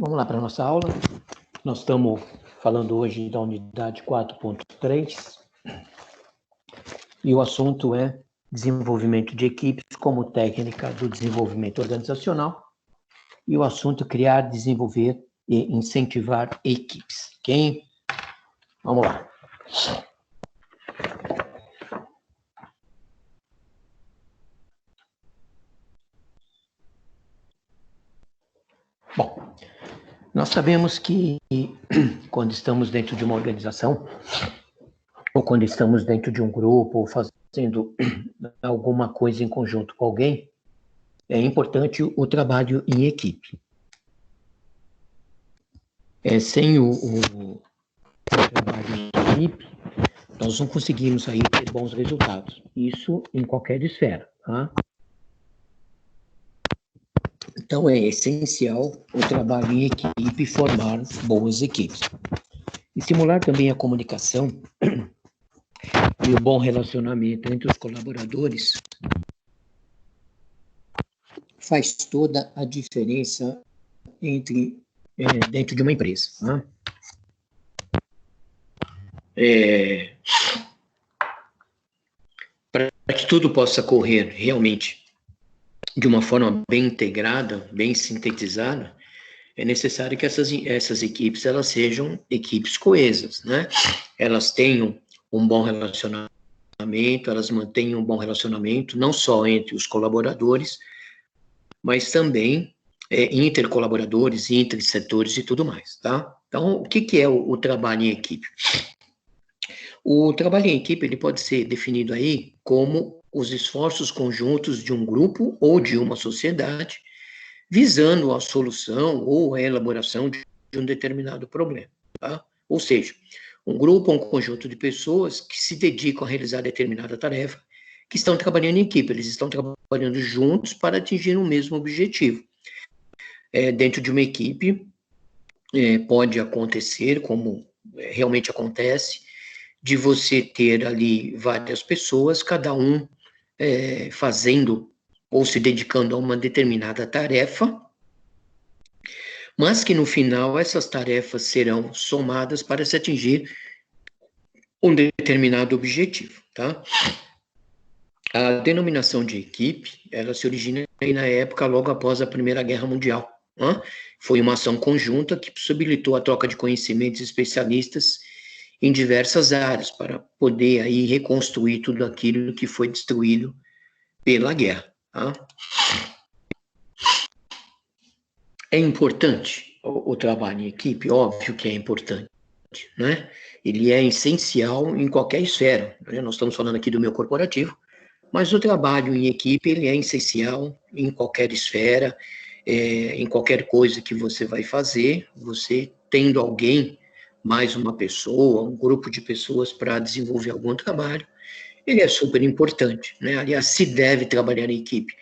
Vamos lá para a nossa aula. Nós estamos falando hoje da unidade 4.3 e o assunto é desenvolvimento de equipes como técnica do desenvolvimento organizacional e o assunto é criar, desenvolver e incentivar equipes. Ok? Vamos lá. Bom, nós sabemos que quando estamos dentro de uma organização, ou quando estamos dentro de um grupo, ou fazendo alguma coisa em conjunto com alguém, é importante o trabalho em equipe. Sem o trabalho em equipe, nós não conseguimos aí ter bons resultados. Isso em qualquer esfera, tá? Então, é essencial o trabalho em equipe e formar boas equipes. Estimular também a comunicação e o bom relacionamento entre os colaboradores faz toda a diferença dentro de uma empresa. Tá? Para que tudo possa correr realmente de uma forma bem integrada, bem sintetizada, é necessário que essas equipes elas sejam equipes coesas, né? Elas tenham um bom relacionamento, elas mantenham um bom relacionamento, não só entre os colaboradores, mas também intercolaboradores, intersetores e tudo mais, tá? Então, o que é o trabalho em equipe? O trabalho em equipe ele pode ser definido aí como os esforços conjuntos de um grupo ou de uma sociedade visando a solução ou a elaboração de um determinado problema, tá? Ou seja, um grupo ou um conjunto de pessoas que se dedicam a realizar determinada tarefa, que estão trabalhando em equipe, eles estão trabalhando juntos para atingir o mesmo objetivo. Dentro de uma equipe, pode acontecer, como realmente acontece, de você ter ali várias pessoas, cada um fazendo ou se dedicando a uma determinada tarefa, mas que no final essas tarefas serão somadas para se atingir um determinado objetivo, tá? A denominação de equipe, ela se origina aí na época logo após a Primeira Guerra Mundial, né? Foi uma ação conjunta que possibilitou a troca de conhecimentos especialistas em diversas áreas para poder aí reconstruir tudo aquilo que foi destruído pela guerra, tá? É importante o trabalho em equipe? Óbvio que é importante, né? Ele é essencial em qualquer esfera, né? Nós estamos falando aqui do meio corporativo, mas o trabalho em equipe, ele é essencial em qualquer esfera, em qualquer coisa que você vai fazer, você tendo alguém, mais uma pessoa, um grupo de pessoas para desenvolver algum trabalho, ele é super importante, né? Aliás, se deve trabalhar em equipe,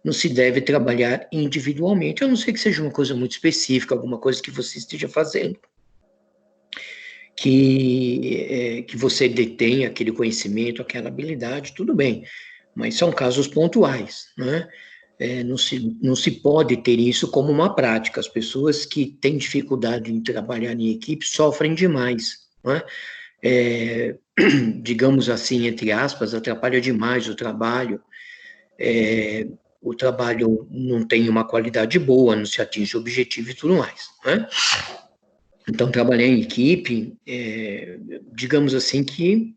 não se deve trabalhar individualmente, a não ser que seja uma coisa muito específica, alguma coisa que você esteja fazendo, que você detém aquele conhecimento, aquela habilidade, tudo bem, mas são casos pontuais, né? Não se pode ter isso como uma prática. As pessoas que têm dificuldade em trabalhar em equipe sofrem demais, né? Digamos assim, entre aspas, atrapalha demais o trabalho não tem uma qualidade boa, não se atinge o objetivo e tudo mais, né? Então, trabalhar em equipe, digamos assim, que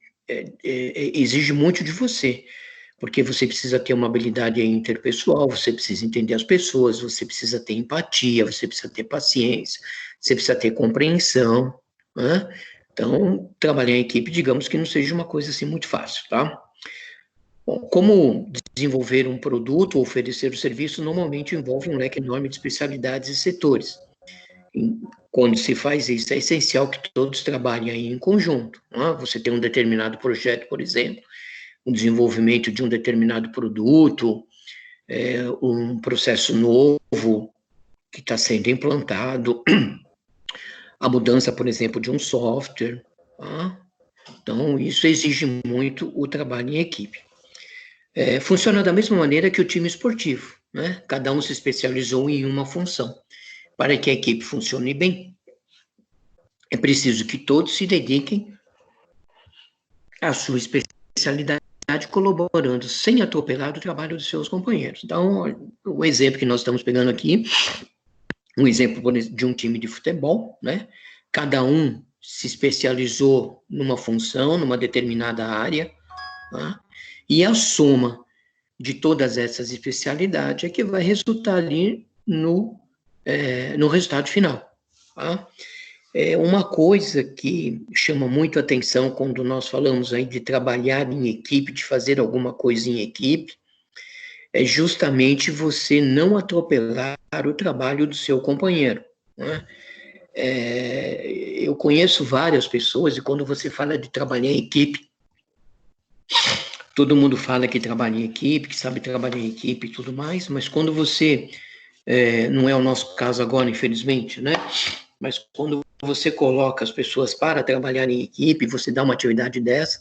exige muito de você, porque você precisa ter uma habilidade interpessoal, você precisa entender as pessoas, você precisa ter empatia, você precisa ter paciência, você precisa ter compreensão, né? Então, trabalhar em equipe, digamos que não seja uma coisa assim muito fácil, tá? Bom, como desenvolver um produto ou oferecer o serviço normalmente envolve um leque enorme de especialidades e setores. Quando se faz isso, é essencial que todos trabalhem aí em conjunto, né? Você tem um determinado projeto, por exemplo, o desenvolvimento de um determinado produto, um processo novo que está sendo implantado, a mudança, por exemplo, de um software, tá? Então, isso exige muito o trabalho em equipe. Funciona da mesma maneira que o time esportivo, né? Cada um se especializou em uma função. para que a equipe funcione bem, é preciso que todos se dediquem à sua especialidade, colaborando sem atropelar o trabalho dos seus companheiros. Então, o exemplo que nós estamos pegando aqui, um exemplo de um time de futebol, né? Cada um se especializou numa função, numa determinada área, tá? E a soma de todas essas especialidades é que vai resultar ali no resultado final, tá? Uma coisa que chama muito atenção quando nós falamos aí de trabalhar em equipe, de fazer alguma coisa em equipe, é justamente você não atropelar o trabalho do seu companheiro, né? Eu conheço várias pessoas, e quando você fala de trabalhar em equipe, todo mundo fala que trabalha em equipe, que sabe trabalhar em equipe e tudo mais, mas quando você, não é o nosso caso agora, infelizmente, né? Mas quando você coloca as pessoas para trabalhar em equipe, você dá uma atividade dessa,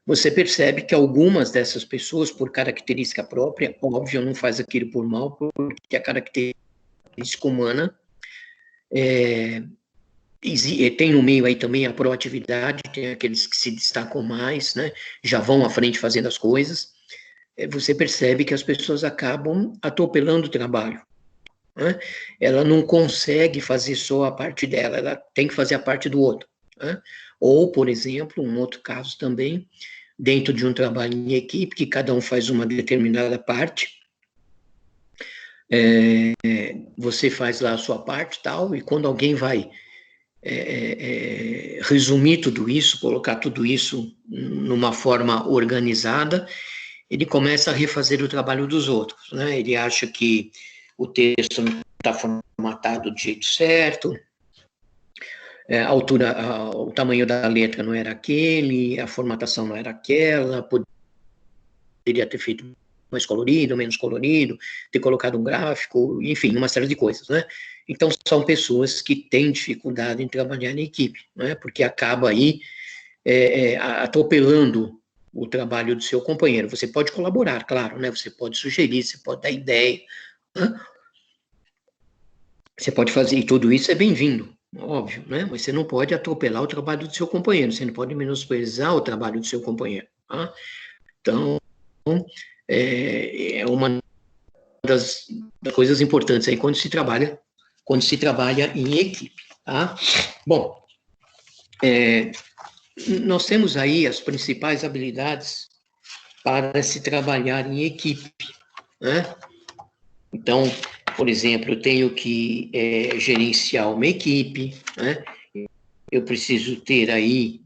você percebe que algumas dessas pessoas, por característica própria, óbvio, não faz aquilo por mal, porque a característica humana tem no meio aí também a proatividade, tem aqueles que se destacam mais, né, já vão à frente fazendo as coisas, você percebe que as pessoas acabam atropelando o trabalho, né? Ela não consegue fazer só a parte dela, ela tem que fazer a parte do outro, né? Ou, por exemplo, um outro caso também, dentro de um trabalho em equipe, que cada um faz uma determinada parte, você faz lá a sua parte e tal, e quando alguém vai resumir tudo isso, colocar tudo isso numa forma organizada, ele começa a refazer o trabalho dos outros, né? Ele acha que o texto não está formatado do jeito certo, a altura, o tamanho da letra não era aquele, a formatação não era aquela, poderia ter feito mais colorido, menos colorido, ter colocado um gráfico, enfim, uma série de coisas, né? Então, são pessoas que têm dificuldade em trabalhar em equipe, né? Porque acaba aí atropelando o trabalho do seu companheiro. Você pode colaborar, claro, né? Você pode sugerir, você pode dar ideia, né? Você pode fazer, e tudo isso é bem-vindo, óbvio, né? Mas você não pode atropelar o trabalho do seu companheiro, você não pode menosprezar o trabalho do seu companheiro, tá? Então, é uma das coisas importantes aí quando se trabalha em equipe, tá? Bom, nós temos aí as principais habilidades para se trabalhar em equipe, né? Então, por exemplo, eu tenho que gerenciar uma equipe, né? Eu preciso ter aí,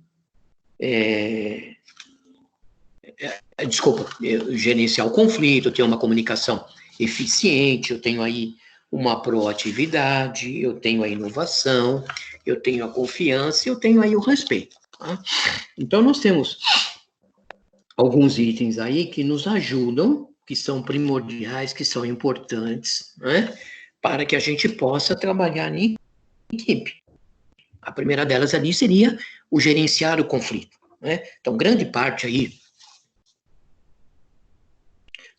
gerenciar o conflito, eu tenho uma comunicação eficiente, eu tenho aí uma proatividade, eu tenho a inovação, eu tenho a confiança, eu tenho aí o respeito, tá? Então, nós temos alguns itens aí que nos ajudam, que são primordiais, que são importantes, né, para que a gente possa trabalhar em equipe. A primeira delas ali seria o gerenciar o conflito, né? Então, grande parte aí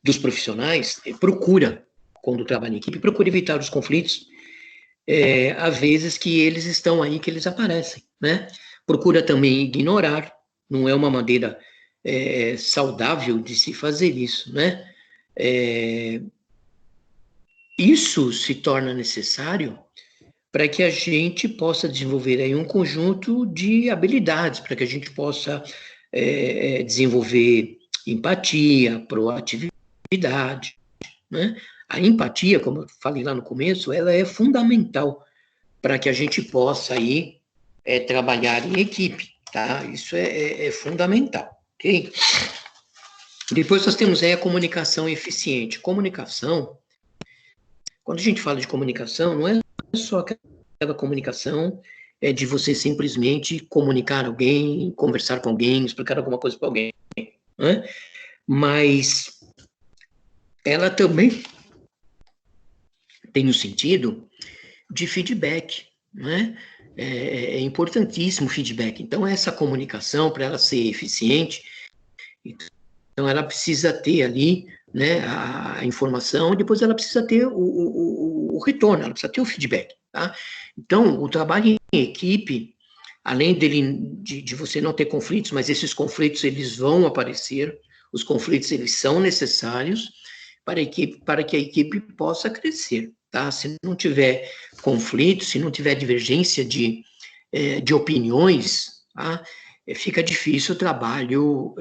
dos profissionais procura, quando trabalha em equipe, procura evitar os conflitos, às vezes que eles estão aí, que eles aparecem, né? Procura também ignorar, não é uma maneira saudável de se fazer isso, né? Isso se torna necessário para que a gente possa desenvolver aí um conjunto de habilidades, para que a gente possa desenvolver empatia, proatividade, né? A empatia, como eu falei lá no começo, ela é fundamental para que a gente possa aí trabalhar em equipe, tá? Isso é fundamental, ok? Depois nós temos aí a comunicação eficiente. Comunicação, quando a gente fala de comunicação, não é só aquela comunicação de você simplesmente comunicar alguém, conversar com alguém, explicar alguma coisa para alguém, né? Mas ela também tem o sentido de feedback, né? É importantíssimo o feedback. Então, essa comunicação, para ela ser eficiente, então ela precisa ter ali, né, a informação, depois ela precisa ter o retorno, ela precisa ter o feedback, tá? Então, o trabalho em equipe, além de você não ter conflitos, mas esses conflitos, eles vão aparecer, os conflitos, eles são necessários para que a equipe possa crescer, tá? Se não tiver conflito, se não tiver divergência de opiniões, tá? Fica difícil o trabalho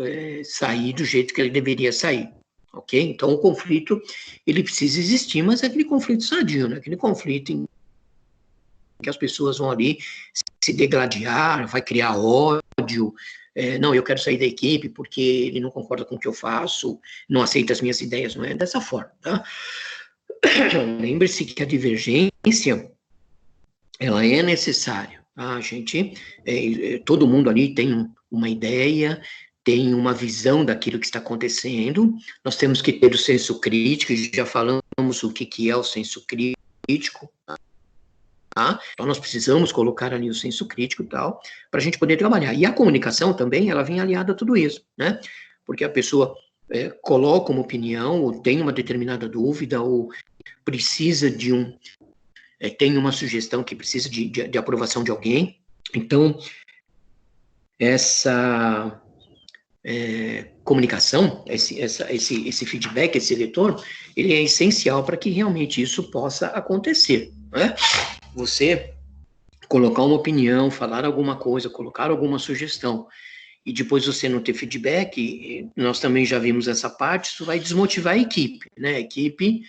sair do jeito que ele deveria sair, ok? Então, o conflito, ele precisa existir, mas é aquele conflito sadio, né? Aquele conflito em que as pessoas vão ali se degladiar, vai criar ódio, não, eu quero sair da equipe porque ele não concorda com o que eu faço, não aceita as minhas ideias, não é dessa forma, tá? Lembre-se que a divergência, ela é necessária, tá? A gente, todo mundo ali tem uma ideia, tem uma visão daquilo que está acontecendo, nós temos que ter o senso crítico, já falamos o que é o senso crítico, tá? Então, nós precisamos colocar ali o senso crítico e tal, para a gente poder trabalhar. E a comunicação também, ela vem aliada a tudo isso, né? Porque a pessoa coloca uma opinião, ou tem uma determinada dúvida, ou precisa de tem uma sugestão que precisa de aprovação de alguém. Então, essa comunicação, esse feedback, esse retorno, ele é essencial para que realmente isso possa acontecer, né? Você colocar uma opinião, falar alguma coisa, colocar alguma sugestão, e depois você não ter feedback, nós também já vimos essa parte, isso vai desmotivar a equipe, né? A equipe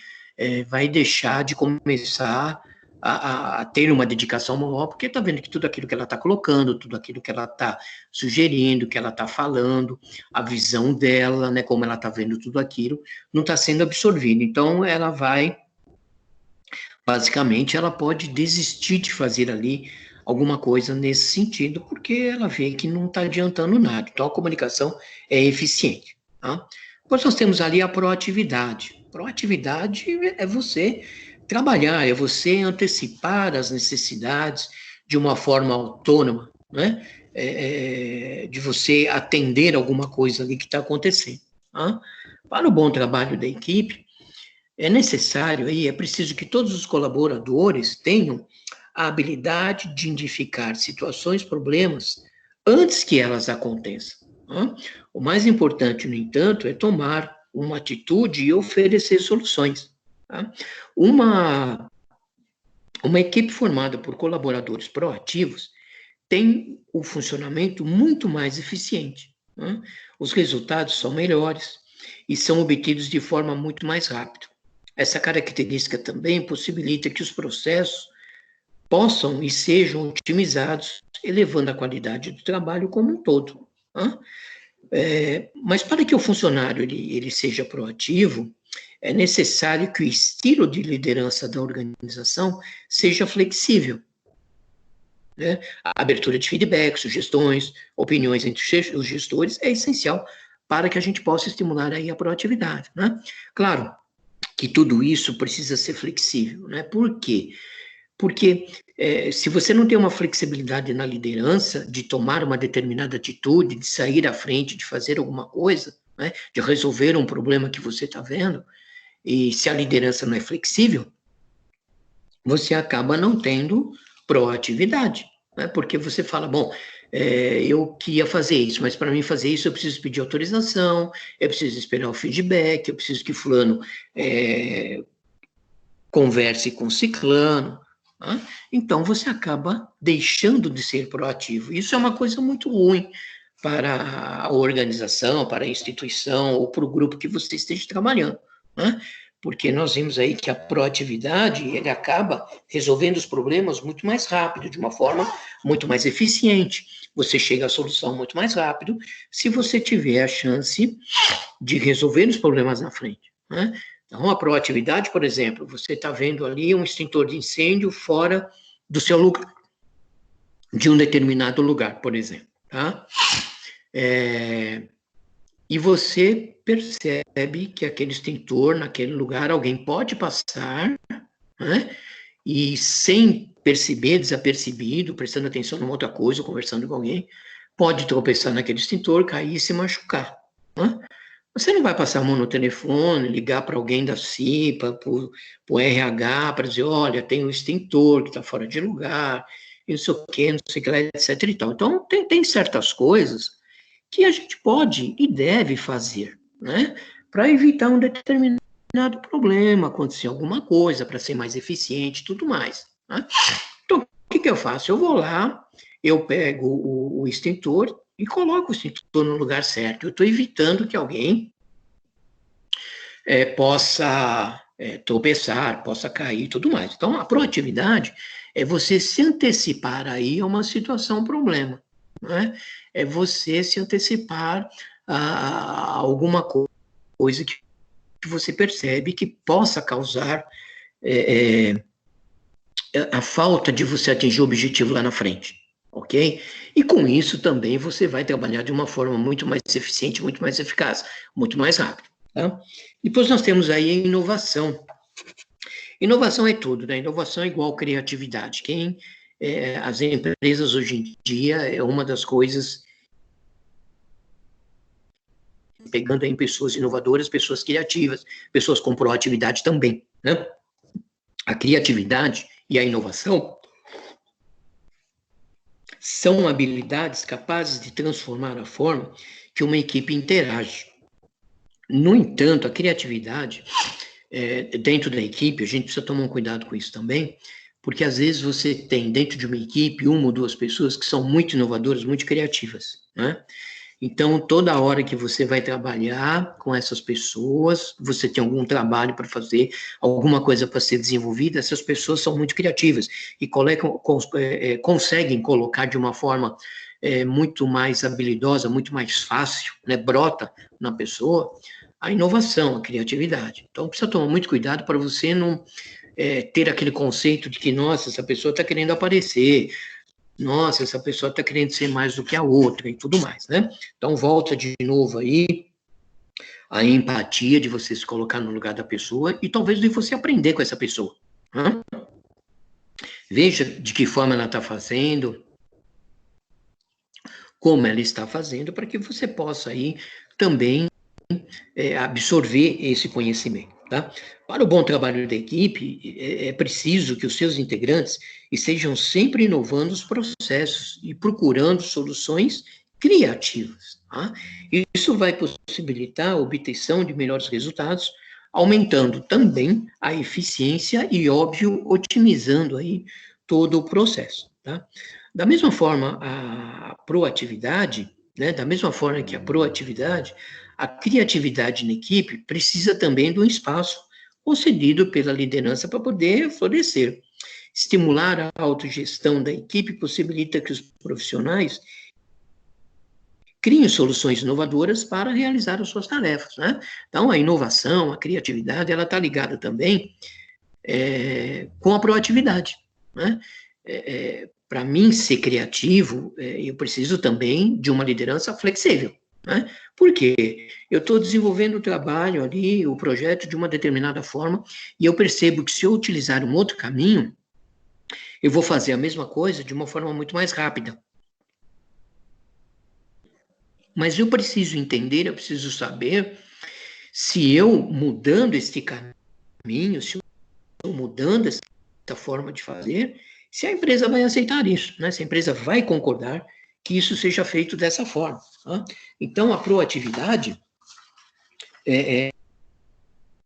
vai deixar de começar a ter uma dedicação maior, porque está vendo que tudo aquilo que ela está colocando, tudo aquilo que ela está sugerindo, que ela está falando, a visão dela, né, como ela está vendo tudo aquilo, não está sendo absorvido. Então, ela vai, basicamente, ela pode desistir de fazer ali alguma coisa nesse sentido, porque ela vê que não está adiantando nada. Então, a comunicação é eficiente, tá? Depois nós temos ali a proatividade. Proatividade é você trabalhar, é você antecipar as necessidades de uma forma autônoma, né? De você atender alguma coisa ali que está acontecendo, tá? Para o bom trabalho da equipe, é necessário aí, é preciso que todos os colaboradores tenham a habilidade de identificar situações, problemas, antes que elas aconteçam. Tá? O mais importante, no entanto, é tomar uma atitude e oferecer soluções. Tá? Uma equipe formada por colaboradores proativos tem o funcionamento muito mais eficiente. Tá? Os resultados são melhores e são obtidos de forma muito mais rápida. Essa característica também possibilita que os processos possam e sejam otimizados, elevando a qualidade do trabalho como um todo. Tá? Mas para que o funcionário ele seja proativo, é necessário que o estilo de liderança da organização seja flexível. Né? A abertura de feedback, sugestões, opiniões entre os gestores é essencial para que a gente possa estimular aí a proatividade. Né? Claro que tudo isso precisa ser flexível. Né? Por quê? Porque se você não tem uma flexibilidade na liderança, de tomar uma determinada atitude, de sair à frente, de fazer alguma coisa, né, de resolver um problema que você está vendo, e se a liderança não é flexível, você acaba não tendo proatividade, né, porque você fala, bom, eu queria fazer isso, mas para mim fazer isso eu preciso pedir autorização, eu preciso esperar o feedback, eu preciso que fulano converse com ciclano. Então, você acaba deixando de ser proativo. Isso é uma coisa muito ruim para a organização, para a instituição ou para o grupo que você esteja trabalhando, né? Porque nós vimos aí que a proatividade, ele acaba resolvendo os problemas muito mais rápido, de uma forma muito mais eficiente. Você chega à solução muito mais rápido se você tiver a chance de resolver os problemas na frente, né? Então, a proatividade, por exemplo, você está vendo ali um extintor de incêndio fora do seu lugar, de um determinado lugar, por exemplo, tá? E você percebe que aquele extintor, naquele lugar, alguém pode passar, né? E sem perceber, desapercebido, prestando atenção numa outra coisa, conversando com alguém, pode tropeçar naquele extintor, cair e se machucar, né? Você não vai passar a mão no telefone, ligar para alguém da CIPA, para o RH, para dizer, olha, tem um extintor que está fora de lugar, e não sei o quê, não sei o que lá, etc. e tal. Então, tem certas coisas que a gente pode e deve fazer, né? Para evitar um determinado problema, acontecer alguma coisa, para ser mais eficiente e tudo mais. Né? Então, o que eu faço? Eu vou lá, eu pego o extintor e coloco o extintor no lugar certo. Eu estou evitando que alguém possa tropeçar, possa cair e tudo mais. Então, a proatividade é você se antecipar aí a uma situação, um problema. Né? É você se antecipar a alguma coisa que você percebe que possa causar a falta de você atingir o objetivo lá na frente, ok? E com isso também você vai trabalhar de uma forma muito mais eficiente, muito mais eficaz, muito mais rápido. Tá? Depois nós temos aí a inovação. Inovação é tudo, né? Inovação é igual criatividade. As empresas hoje em dia é uma das coisas pegando em pessoas inovadoras, pessoas criativas, pessoas com proatividade também, né? A criatividade e a inovação são habilidades capazes de transformar a forma que uma equipe interage. No entanto, a criatividade, dentro da equipe, a gente precisa tomar um cuidado com isso também, porque às vezes você tem dentro de uma equipe uma ou duas pessoas que são muito inovadoras, muito criativas, né? Então, toda hora que você vai trabalhar com essas pessoas, você tem algum trabalho para fazer, alguma coisa para ser desenvolvida, essas pessoas são muito criativas e conseguem colocar de uma forma muito mais habilidosa, muito mais fácil, né, brota na pessoa, a inovação, a criatividade. Então, precisa tomar muito cuidado para você não ter aquele conceito de que, nossa, essa pessoa está querendo aparecer, nossa, essa pessoa está querendo ser mais do que a outra e tudo mais, né? Então, volta de novo aí a empatia de você se colocar no lugar da pessoa e talvez de você aprender com essa pessoa. Né? Veja de que forma ela está fazendo, como ela está fazendo, para que você possa aí também absorver esse conhecimento. Tá? Para o bom trabalho da equipe, é preciso que os seus integrantes estejam sempre inovando os processos e procurando soluções criativas. Tá? Isso vai possibilitar a obtenção de melhores resultados, aumentando também a eficiência e, óbvio, otimizando aí todo o processo. Tá? Da mesma forma, a proatividade, né, da mesma forma que a proatividade, a criatividade na equipe precisa também de um espaço concedido pela liderança para poder florescer. Estimular a autogestão da equipe possibilita que os profissionais criem soluções inovadoras para realizar as suas tarefas. Né? Então, a inovação, a criatividade, ela está ligada também com a proatividade. Né? Para mim ser criativo, eu preciso também de uma liderança flexível. Né? Por quê? Eu estou desenvolvendo o trabalho ali, o projeto de uma determinada forma, e eu percebo que se eu utilizar um outro caminho, eu vou fazer a mesma coisa de uma forma muito mais rápida. Mas eu preciso entender, eu preciso saber se eu mudando este caminho, se eu mudando essa forma de fazer, se a empresa vai aceitar isso, né? Se a empresa vai concordar que isso seja feito dessa forma. Tá? Então, a proatividade,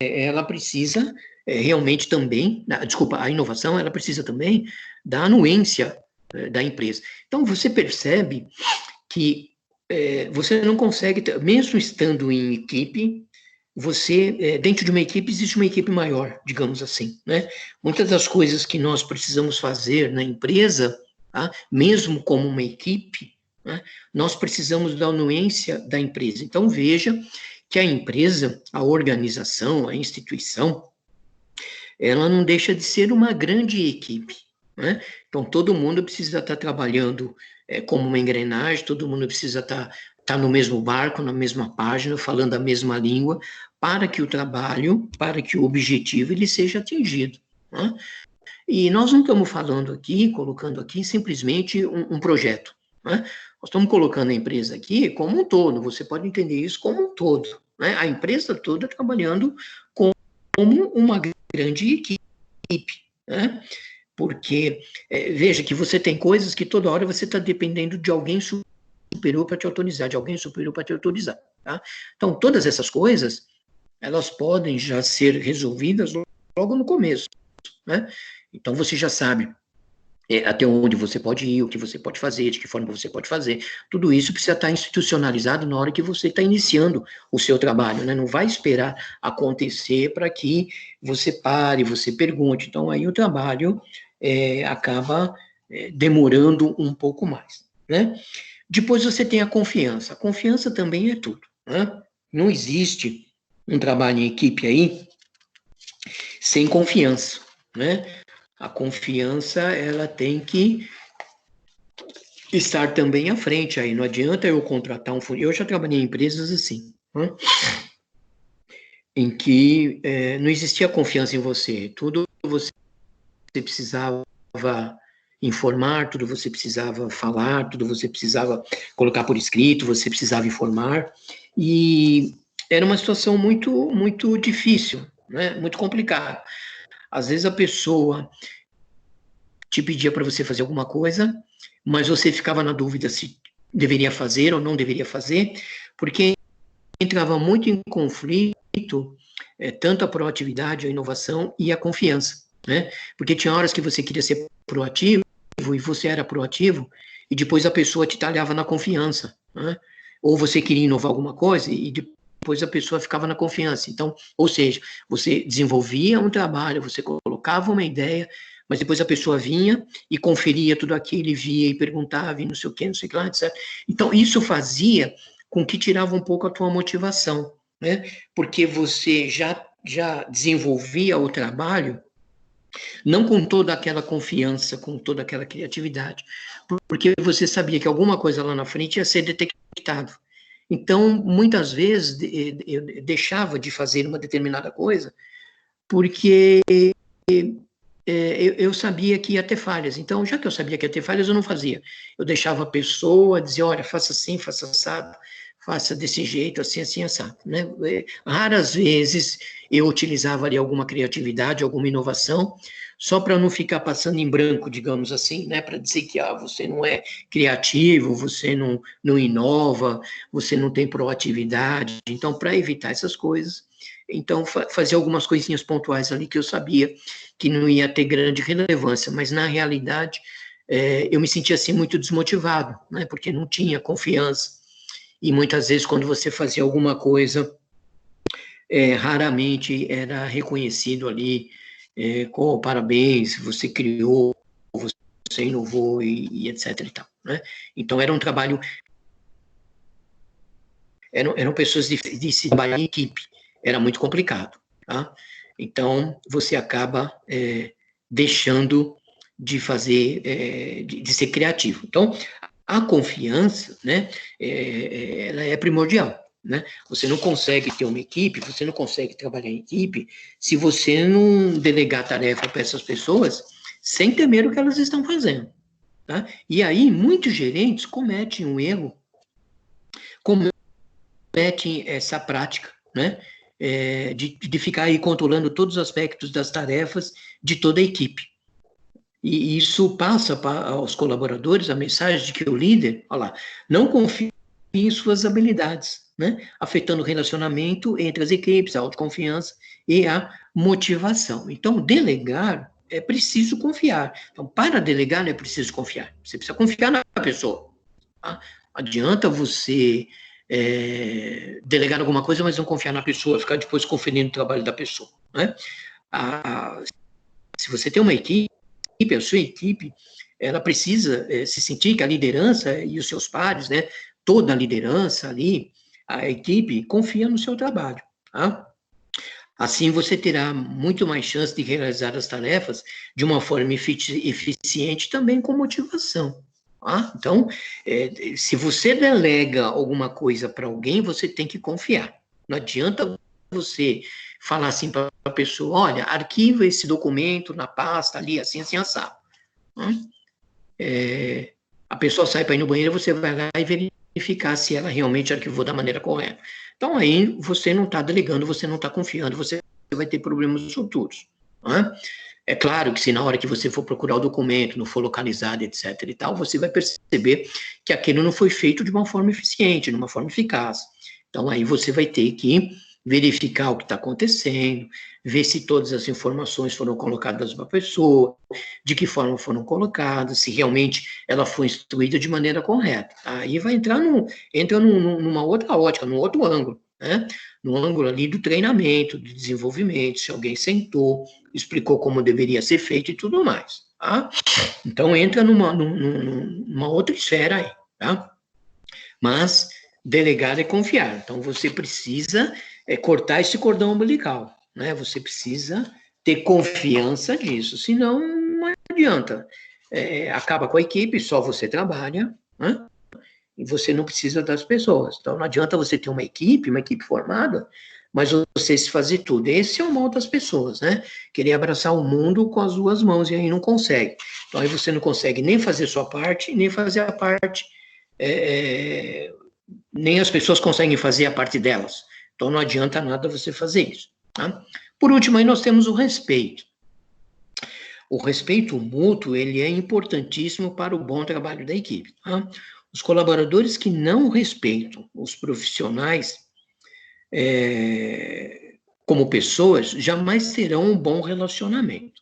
ela precisa realmente também, a inovação, ela precisa também da anuência da empresa. Então, você percebe que você não consegue, mesmo estando em equipe, você, dentro de uma equipe, existe uma equipe maior, digamos assim, né? Muitas das coisas que nós precisamos fazer na empresa, tá? Mesmo como uma equipe, né? Nós precisamos da anuência da empresa. Então, veja que a empresa, a organização, a instituição, ela não deixa de ser uma grande equipe, né? Então, todo mundo precisa estar trabalhando como uma engrenagem, todo mundo precisa estar no mesmo barco, na mesma página, falando a mesma língua, para que o trabalho, para que o objetivo ele seja atingido. Né? E nós não estamos falando aqui, colocando aqui simplesmente um projeto. Né? Nós estamos colocando a empresa aqui como um todo, você pode entender isso como um todo. né? A empresa toda trabalhando como uma grande equipe, né? Porque, veja que você tem coisas que toda hora você está dependendo de alguém superior para te autorizar, de alguém superior para te autorizar, tá? Então, todas essas coisas, elas podem já ser resolvidas logo no começo, né? Então, você já sabe até onde você pode ir, o que você pode fazer, de que forma você pode fazer. Tudo isso precisa estar institucionalizado na hora que você está iniciando o seu trabalho, né? Não vai esperar acontecer para que você pare, você pergunte. Então, aí o trabalho acaba demorando um pouco mais, né? Depois você tem a confiança. A confiança também é tudo, né? Não existe um trabalho em equipe aí sem confiança, né? A confiança, ela tem que estar também à frente aí. Não adianta eu contratar um funcionário. Eu já trabalhei em empresas assim, né? Em que não existia confiança em você. Tudo você precisava informar, tudo você precisava falar, tudo você precisava colocar por escrito, você precisava informar. E era uma situação muito, muito difícil, né? Muito complicada. Às vezes a pessoa te pedia para você fazer alguma coisa, mas você ficava na dúvida se deveria fazer ou não deveria fazer, porque entrava muito em conflito tanto a proatividade, a inovação e a confiança, né? Porque tinha horas que você queria ser proativo e você era proativo e depois a pessoa te talhava na confiança, né? Ou você queria inovar alguma coisa e depois a pessoa ficava na confiança. Então, ou seja, você desenvolvia um trabalho, você colocava uma ideia, mas depois a pessoa vinha e conferia tudo aquilo, e via e perguntava, e não sei o que, lá, etc. Então, isso fazia com que tirava um pouco a tua motivação, né? Porque você já desenvolvia o trabalho não com toda aquela confiança, com toda aquela criatividade, porque você sabia que alguma coisa lá na frente ia ser detectado. Então, muitas vezes, eu deixava de fazer uma determinada coisa porque eu sabia que ia ter falhas. Então, já que eu sabia que ia ter falhas, eu não fazia. Eu deixava a pessoa dizer, olha, faça assim, faça assado, faça desse jeito, assim, assim, assado, né? Raras vezes eu utilizava ali alguma criatividade, alguma inovação, só para não ficar passando em branco, digamos assim, né? Para dizer que você não é criativo, você não inova, você não tem proatividade. Então, para evitar essas coisas, então fazia algumas coisinhas pontuais ali que eu sabia que não ia ter grande relevância, mas na realidade eu me sentia assim muito desmotivado, né? Porque não tinha confiança. E muitas vezes, quando você fazia alguma coisa, raramente era reconhecido ali com parabéns, você criou, você inovou e etc. E tal, né? Então, era um trabalho. Eram pessoas de se trabalhar em equipe, era muito complicado, tá? Então, você acaba deixando de fazer, de ser criativo. Então, a confiança, né, ela é primordial, né? Você não consegue ter uma equipe, você não consegue trabalhar em equipe se você não delegar tarefa para essas pessoas sem temer o que elas estão fazendo, tá? E aí, muitos gerentes cometem um erro, cometem essa prática, né? De ficar aí controlando todos os aspectos das tarefas de toda a equipe. E isso passa aos colaboradores a mensagem de que o líder, olha lá, não confia em suas habilidades, né? Afetando o relacionamento entre as equipes, a autoconfiança e a motivação. Então, delegar é preciso confiar. Então, para delegar é preciso confiar. Você precisa confiar na pessoa. Tá? Adianta você delegar alguma coisa, mas não confiar na pessoa, ficar depois conferindo o trabalho da pessoa, né? Se você tem uma equipe, a sua equipe, ela precisa se sentir que a liderança e os seus pares, né, toda a liderança ali, a equipe, confia no seu trabalho, tá? Assim você terá muito mais chance de realizar as tarefas de uma forma eficiente, também com motivação. Tá? Então, se você delega alguma coisa para alguém, você tem que confiar. Não adianta você falar assim para a pessoa, olha, arquiva esse documento na pasta ali, assim, assim, assado. A pessoa sai para ir no banheiro, você vai lá e verifica verificar se ela realmente arquivou da maneira correta. Então, aí você não está delegando, você não está confiando, você vai ter problemas futuros. Né? É claro que se na hora que você for procurar o documento, não for localizado, etc. e tal, você vai perceber que aquilo não foi feito de uma forma eficiente, de uma forma eficaz. Então, aí você vai ter que verificar o que está acontecendo, ver se todas as informações foram colocadas para a pessoa, de que forma foram colocadas, se realmente ela foi instruída de maneira correta. Aí vai entrar numa outra ótica, num outro ângulo, né? No ângulo ali do treinamento, do desenvolvimento, se alguém sentou, explicou como deveria ser feito e tudo mais, tá? Então entra numa outra esfera aí, tá? Mas delegar é confiar. Então você precisa cortar esse cordão umbilical, né? Você precisa ter confiança disso, senão não adianta. Acaba com a equipe, só você trabalha, né? E você não precisa das pessoas. Então não adianta você ter uma equipe formada, mas você se fazer tudo. Esse é o mal das pessoas, né? Querer abraçar o mundo com as duas mãos e aí não consegue. Então aí você não consegue nem fazer sua parte, nem fazer a parte nem as pessoas conseguem fazer a parte delas. Então não adianta nada você fazer isso. Tá? Por último, aí nós temos o respeito. O respeito mútuo, ele é importantíssimo para o bom trabalho da equipe. Tá? Os colaboradores que não respeitam os profissionais como pessoas, jamais terão um bom relacionamento.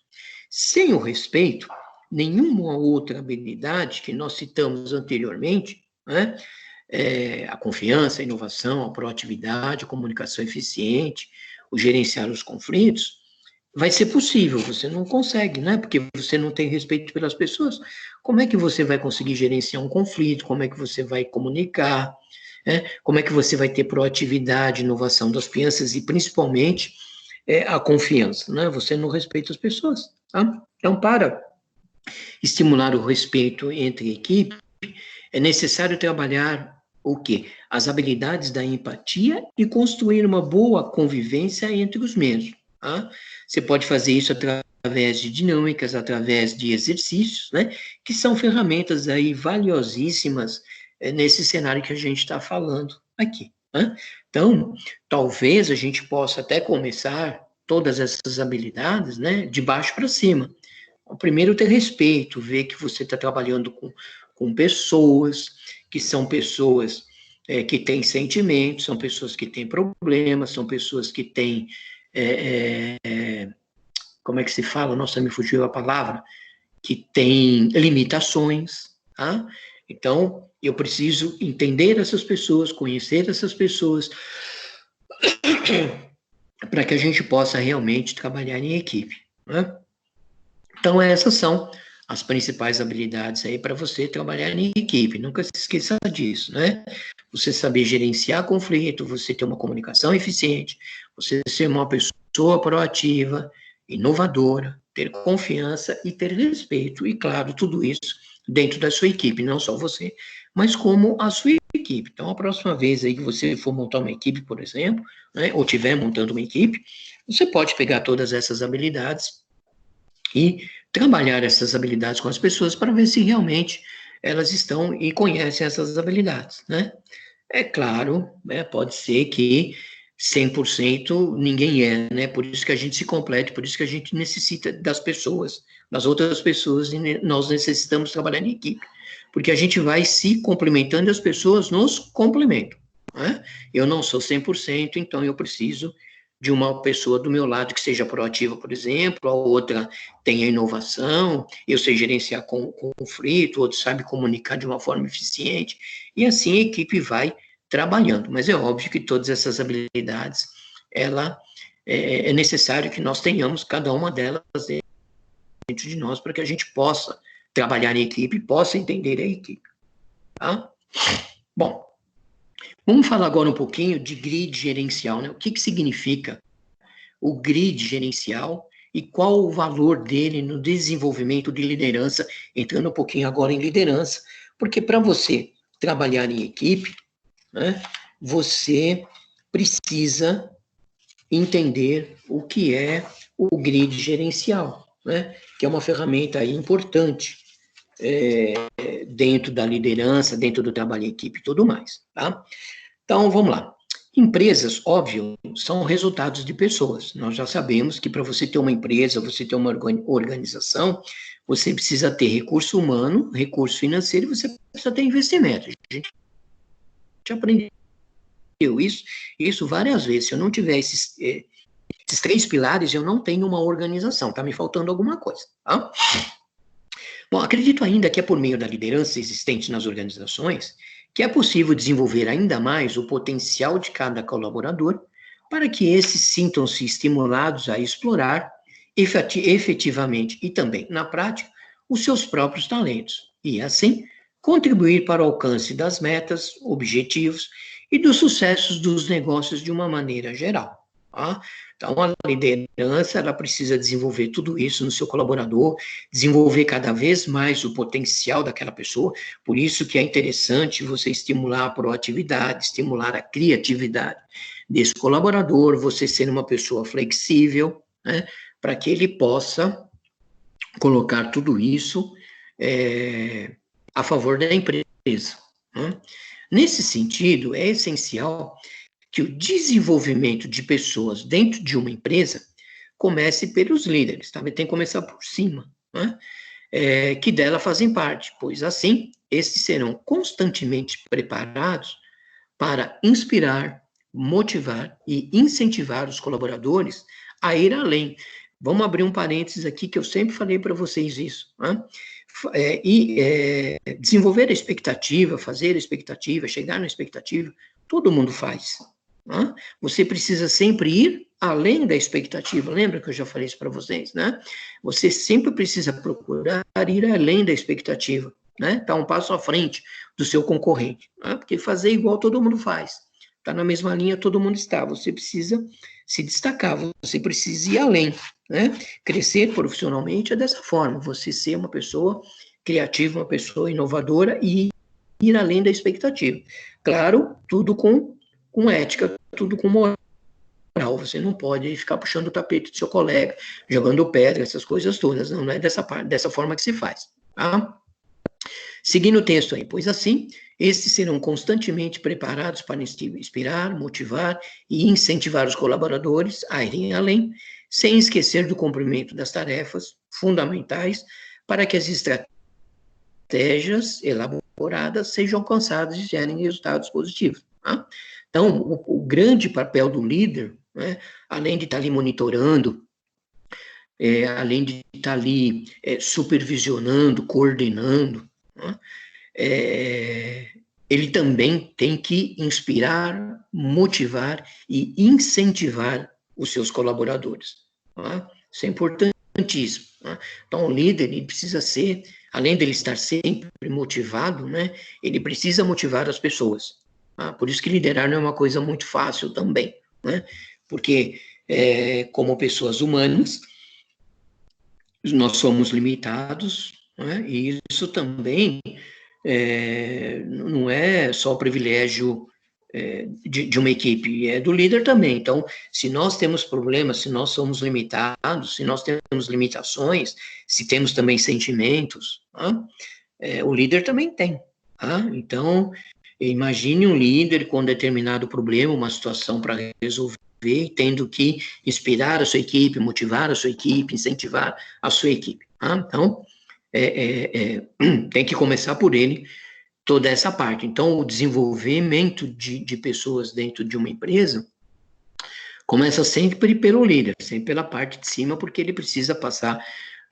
Sem o respeito, nenhuma outra habilidade que nós citamos anteriormente, né, a confiança, a inovação, a proatividade, a comunicação eficiente, o gerenciar os conflitos, vai ser possível. Você não consegue, né? Porque você não tem respeito pelas pessoas. Como é que você vai conseguir gerenciar um conflito? Como é que você vai comunicar? Como é que você vai ter proatividade, inovação das crianças e principalmente a confiança, né? Você não respeita as pessoas, tá? Então, para estimular o respeito entre equipe, é necessário trabalhar o quê? As habilidades da empatia e construir uma boa convivência entre os mesmos. Tá? Você pode fazer isso através de dinâmicas, através de exercícios, né? Que são ferramentas aí valiosíssimas nesse cenário que a gente está falando aqui. Né? Então, talvez a gente possa até começar todas essas habilidades, né, de baixo para cima. O primeiro, ter respeito, ver que você está trabalhando com pessoas, que são pessoas que têm sentimentos, são pessoas que têm problemas, são pessoas que têm, como é que se fala? Nossa, me fugiu a palavra, que têm limitações, tá? Então, eu preciso entender essas pessoas, conhecer essas pessoas, para que a gente possa realmente trabalhar em equipe, né? Então, essas são as principais habilidades aí para você trabalhar em equipe. Nunca se esqueça disso, né? Você saber gerenciar conflito, você ter uma comunicação eficiente, você ser uma pessoa proativa, inovadora, ter confiança e ter respeito. E, claro, tudo isso dentro da sua equipe, não só você, mas como a sua equipe. Então, a próxima vez aí que você for montar uma equipe, por exemplo, né, ou estiver montando uma equipe, você pode pegar todas essas habilidades e trabalhar essas habilidades com as pessoas para ver se realmente elas estão e conhecem essas habilidades, né? É claro, pode ser que 100% ninguém né? Por isso que a gente se complete, por isso que a gente necessita das pessoas, das outras pessoas, e nós necessitamos trabalhar em equipe, porque a gente vai se complementando e as pessoas nos complementam, né? Eu não sou 100%, então eu preciso de uma pessoa do meu lado que seja proativa, por exemplo, a outra tem a inovação, eu sei gerenciar conflito, o outro sabe comunicar de uma forma eficiente, e assim a equipe vai trabalhando. Mas é óbvio que todas essas habilidades, é necessário que nós tenhamos cada uma delas dentro de nós para que a gente possa trabalhar em equipe, possa entender a equipe. Tá? Bom, vamos falar agora um pouquinho de grid gerencial, né? O que significa o grid gerencial e qual o valor dele no desenvolvimento de liderança, entrando um pouquinho agora em liderança, porque para você trabalhar em equipe, né, você precisa entender o que é o grid gerencial, né, que é uma ferramenta aí importante dentro da liderança, dentro do trabalho em equipe e tudo mais, tá? Então, vamos lá. Empresas, óbvio, são resultados de pessoas. Nós já sabemos que para você ter uma empresa, você ter uma organização, você precisa ter recurso humano, recurso financeiro e você precisa ter investimento. A gente aprendeu isso várias vezes. Se eu não tiver esses 3 pilares, eu não tenho uma organização. Está me faltando alguma coisa, tá? Bom, acredito ainda que é por meio da liderança existente nas organizações que é possível desenvolver ainda mais o potencial de cada colaborador para que esses sintam-se estimulados a explorar efetivamente e também na prática os seus próprios talentos e, assim, contribuir para o alcance das metas, objetivos e dos sucessos dos negócios de uma maneira geral. Tá? Então, a liderança, ela precisa desenvolver tudo isso no seu colaborador, desenvolver cada vez mais o potencial daquela pessoa, por isso que é interessante você estimular a proatividade, estimular a criatividade desse colaborador, você ser uma pessoa flexível, né, para que ele possa colocar tudo isso a favor da empresa. Né? Nesse sentido, é essencial que o desenvolvimento de pessoas dentro de uma empresa comece pelos líderes, tá? Tem que começar por cima, né? Que dela fazem parte, pois assim, estes serão constantemente preparados para inspirar, motivar e incentivar os colaboradores a ir além. Vamos abrir um parênteses aqui, que eu sempre falei para vocês isso, né? Desenvolver a expectativa, fazer a expectativa, chegar na expectativa, todo mundo faz. Né? Você precisa sempre ir além da expectativa. Lembra que eu já falei isso para vocês, né? Você sempre precisa procurar ir além da expectativa, né? Tá um passo à frente do seu concorrente, né? Porque fazer igual todo mundo faz, tá na mesma linha todo mundo está. Você precisa se destacar, você precisa ir além, né? Crescer profissionalmente é dessa forma, você ser uma pessoa criativa, uma pessoa inovadora e ir além da expectativa. Claro, tudo com ética, tudo com moral. Você não pode ficar puxando o tapete do seu colega, jogando pedra, essas coisas todas. Não é dessa forma que se faz. Tá? Seguindo o texto aí, pois assim, estes serão constantemente preparados para inspirar, motivar e incentivar os colaboradores a irem além, sem esquecer do cumprimento das tarefas fundamentais para que as estratégias elaboradas sejam alcançadas e gerem resultados positivos. Tá? Então, o grande papel do líder, né, além de estar ali monitorando, além de estar ali supervisionando, coordenando, né, ele também tem que inspirar, motivar e incentivar os seus colaboradores. Tá? Isso é importantíssimo. Tá? Então, o líder ele precisa ser, além dele estar sempre motivado, né, ele precisa motivar as pessoas. Tá? Por isso que liderar não é uma coisa muito fácil também, né? Porque, como pessoas humanas, nós somos limitados, né? E isso também não é só o privilégio de uma equipe, é do líder também. Então, se nós temos problemas, se nós somos limitados, se nós temos limitações, se temos também sentimentos, tá? O líder também tem. Tá? Então, imagine um líder com um determinado problema, uma situação para resolver, tendo que inspirar a sua equipe, motivar a sua equipe, incentivar a sua equipe. Tá? Então, tem que começar por ele toda essa parte. Então, o desenvolvimento de pessoas dentro de uma empresa começa sempre pelo líder, sempre pela parte de cima, porque ele precisa passar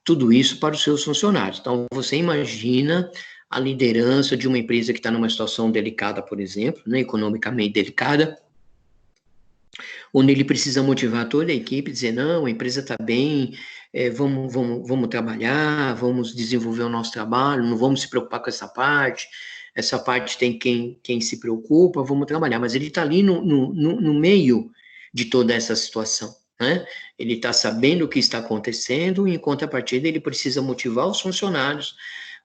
tudo isso para os seus funcionários. Então, você imagina a liderança de uma empresa que está numa situação delicada, por exemplo, né, economicamente delicada, onde ele precisa motivar toda a equipe, dizer, não, a empresa está bem, vamos trabalhar, vamos desenvolver o nosso trabalho, não vamos se preocupar com essa parte tem quem se preocupa, vamos trabalhar, mas ele está ali no meio de toda essa situação, né? Ele está sabendo o que está acontecendo, e em contrapartida ele precisa motivar os funcionários,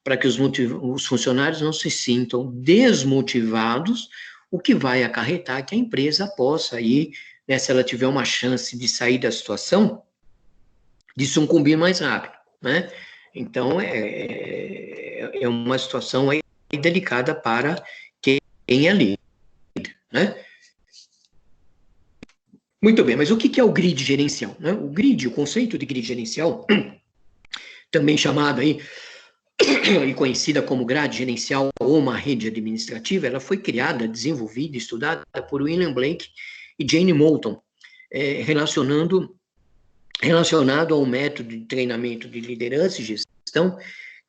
para que os funcionários não se sintam desmotivados, o que vai acarretar que a empresa possa ir, né, se ela tiver uma chance de sair da situação, de sucumbir mais rápido, né? Então, é é uma situação aí delicada para quem é líder, né? Muito bem, mas o que é o grid gerencial, né? O conceito de grid gerencial, também chamado aí e conhecida como grade gerencial ou uma rede administrativa, ela foi criada, desenvolvida e estudada por William Blake e Jane Moulton, relacionado a um método de treinamento de liderança e gestão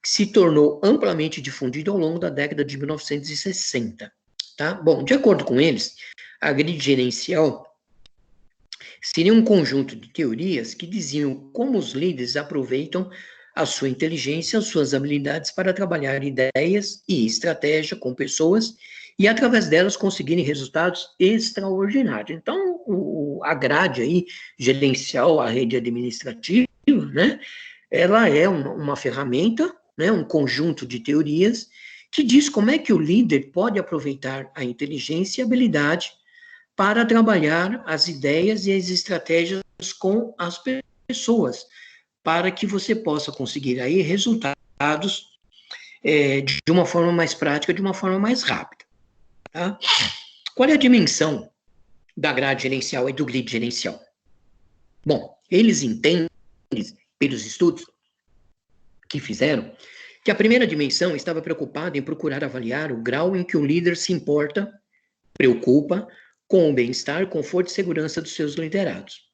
que se tornou amplamente difundido ao longo da década de 1960. Tá? Bom, de acordo com eles, a grid gerencial seria um conjunto de teorias que diziam como os líderes aproveitam a sua inteligência, as suas habilidades para trabalhar ideias e estratégia com pessoas e, através delas, conseguirem resultados extraordinários. Então, a grade aí, gerencial, a rede administrativa, né, ela é uma ferramenta, né, um conjunto de teorias que diz como é que o líder pode aproveitar a inteligência e a habilidade para trabalhar as ideias e as estratégias com as pessoas, para que você possa conseguir aí resultados de uma forma mais prática, de uma forma mais rápida. Tá? Qual é a dimensão da grade gerencial e do grid gerencial? Bom, eles entendem, pelos estudos que fizeram, que a primeira dimensão estava preocupada em procurar avaliar o grau em que o líder se importa, preocupa com o bem-estar, conforto e segurança dos seus liderados.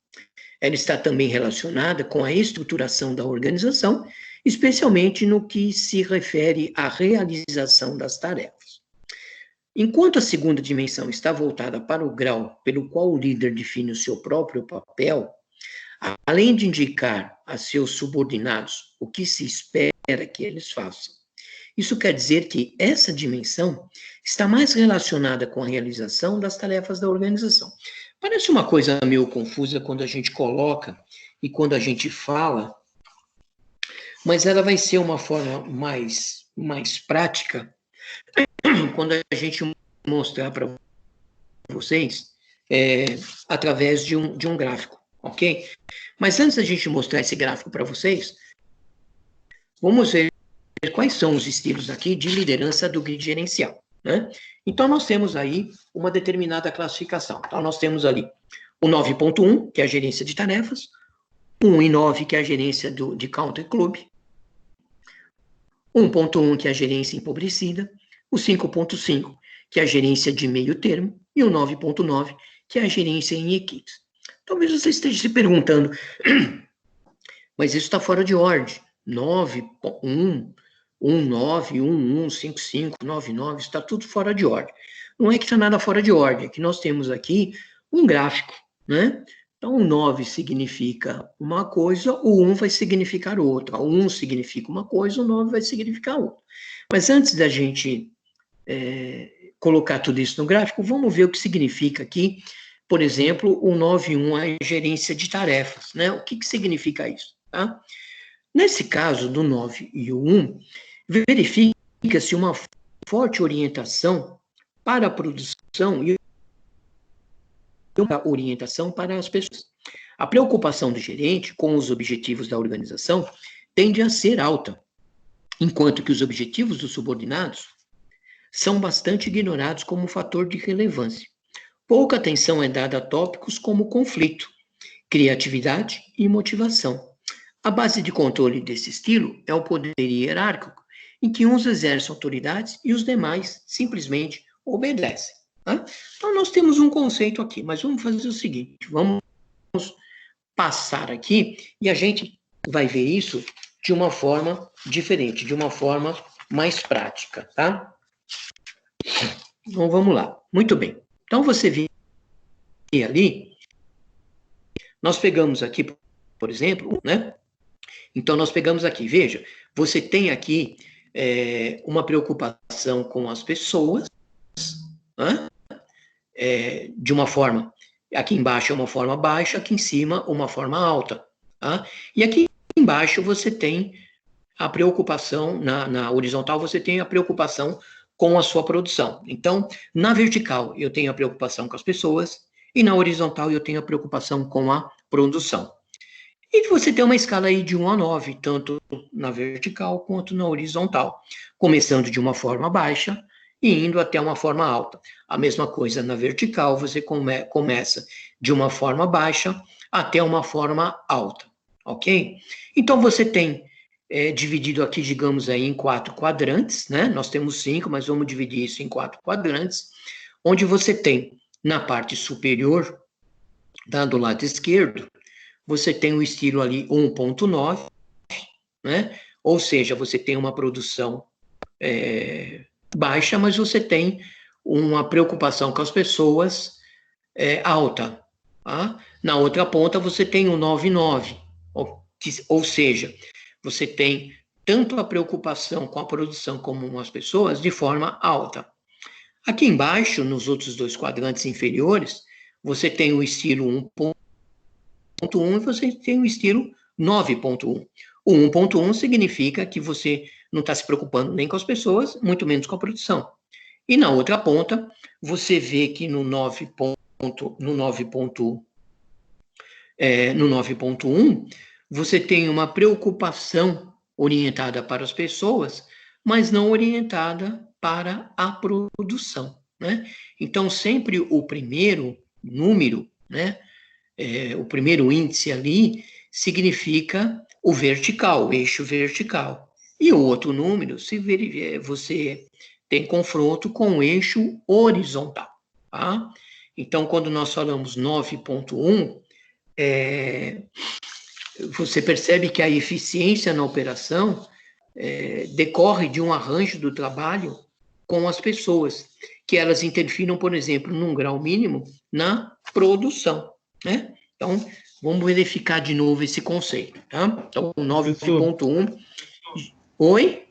Ela está também relacionada com a estruturação da organização, especialmente no que se refere à realização das tarefas. Enquanto a segunda dimensão está voltada para o grau pelo qual o líder define o seu próprio papel, além de indicar a seus subordinados o que se espera que eles façam. Isso quer dizer que essa dimensão está mais relacionada com a realização das tarefas da organização. Parece uma coisa meio confusa quando a gente coloca e quando a gente fala, mas ela vai ser uma forma mais prática quando a gente mostrar para vocês através de um gráfico, ok? Mas antes da gente mostrar esse gráfico para vocês, vamos ver quais são os estilos aqui de liderança do grid gerencial, né? Então, nós temos aí uma determinada classificação. Então, nós temos ali o 9.1, que é a gerência de tarefas, 1 e 9, que é a gerência de Country Club, 1.1, que é a gerência empobrecida, o 5.5, que é a gerência de meio termo, e o 9.9, que é a gerência em equipes. Talvez você esteja se perguntando, mas isso está fora de ordem. 9.1, 1.9, 1.1, 5.5, 9.9, está tudo fora de ordem. Não é que está nada fora de ordem, é que nós temos aqui um gráfico, né? Então, o 9 significa uma coisa, o 1 vai significar outra. O 1 significa uma coisa, o 9 vai significar outra. Mas antes da gente colocar tudo isso no gráfico, vamos ver o que significa aqui, por exemplo, o 9.1, a gerência de tarefas, né? O que significa isso, tá? Nesse caso, do 9 e o 1, verifica-se uma forte orientação para a produção e uma orientação para as pessoas. A preocupação do gerente com os objetivos da organização tende a ser alta, enquanto que os objetivos dos subordinados são bastante ignorados como fator de relevância. Pouca atenção é dada a tópicos como conflito, criatividade e motivação. A base de controle desse estilo é o poder hierárquico, em que uns exercem autoridades e os demais simplesmente obedecem. Tá? Então, nós temos um conceito aqui, mas vamos fazer o seguinte, vamos passar aqui e a gente vai ver isso de uma forma diferente, de uma forma mais prática, tá? Então, vamos lá. Muito bem. Então, você vê ali, nós pegamos aqui, por exemplo, né? Então, nós pegamos aqui, veja, você tem aqui uma preocupação com as pessoas, né? De uma forma, aqui embaixo é uma forma baixa, aqui em cima uma forma alta, tá? E aqui embaixo você tem a preocupação, na horizontal você tem a preocupação com a sua produção. Então, na vertical eu tenho a preocupação com as pessoas e na horizontal eu tenho a preocupação com a produção. E você tem uma escala aí de 1 a 9, tanto na vertical quanto na horizontal, começando de uma forma baixa e indo até uma forma alta. A mesma coisa na vertical, você começa de uma forma baixa até uma forma alta, ok? Então, você tem dividido aqui, digamos aí, em 4 quadrantes, né? Nós temos 5, mas vamos dividir isso em 4 quadrantes, onde você tem, na parte superior, do lado esquerdo, você tem o estilo ali 1.9, né? Ou seja, você tem uma produção baixa, mas você tem uma preocupação com as pessoas alta. Tá? Na outra ponta, você tem o 9.9, ou seja, você tem tanto a preocupação com a produção como com as pessoas de forma alta. Aqui embaixo, nos outros 2 quadrantes inferiores, você tem o estilo 1.1 e você tem o estilo 9.1. O 1.1 significa que você não está se preocupando nem com as pessoas, muito menos com a produção. E na outra ponta, você vê que no 9.1, você tem uma preocupação orientada para as pessoas, mas não orientada para a produção, né? Então, sempre o primeiro número, né, o primeiro índice ali, significa o vertical, o eixo vertical. E o outro número, você tem confronto com o eixo horizontal, tá? Então, quando nós falamos 9.1, você percebe que a eficiência na operação decorre de um arranjo do trabalho com as pessoas, que elas interfiram, por exemplo, num grau mínimo na produção, né? Então, vamos verificar de novo esse conceito, tá? Então, 9.1... Oi?